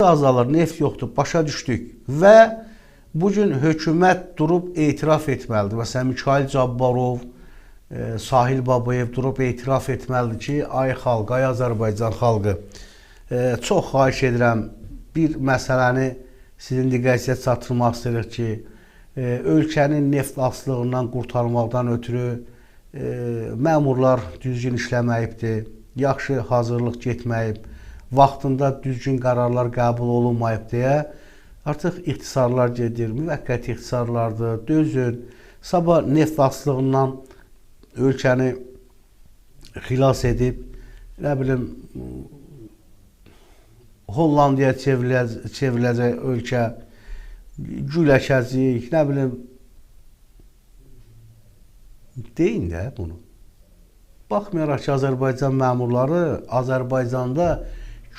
azalır, neft yoxdur, başa düşdük və bugün hökumət durub etiraf etməlidir. Məsələn, Mikayıl Cabbarov, Sahil Babayev durub etiraf etməlidir ki, ay xalq, ay Azərbaycan xalqı, çox xahiş edirəm, bir məsələni sizin diqqətinizə çatdırmaq istəyirik ki, ölkənin neft asılılığından qurtarmaqdan ötürü məmurlar düzgün işləməyibdir, yaxşı hazırlıq getməyib, vaxtında düzgün qərarlar qəbul olunmayıb deyə artıq ixtisarlar gedir, müvəqqəti ixtisarlardır, dözün. Sabah neft asılılığından ölkəni xilas edib, nə bilim, Hollandiyaya çevriləcək ölkə, gül əkəcəyik, nə bilim, deyin də bunu. Baxmayaraq ki, Azərbaycan məmurları Azərbaycanda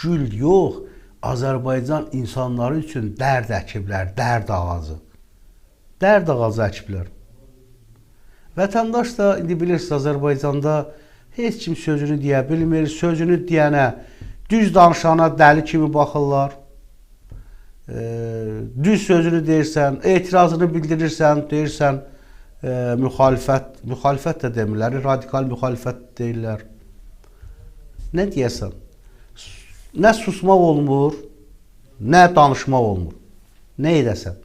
gül yox, Azərbaycan insanları üçün dərd əkiblər, dərd ağacı. Dərd ağacı əkiblər. Vətəndaş da, indi bilirsiniz, Azərbaycanda heç kim sözünü deyə bilmir, sözünü deyənə, düz danışana dəli kimi baxırlar. Düz sözünü deyirsən, etirazını bildirirsən, deyirsən, müxalifət də demirlər, radikal müxalifət deyirlər. Nə deyəsən? Nə susmaq olmur, nə danışmaq olmur. Nə edəsən?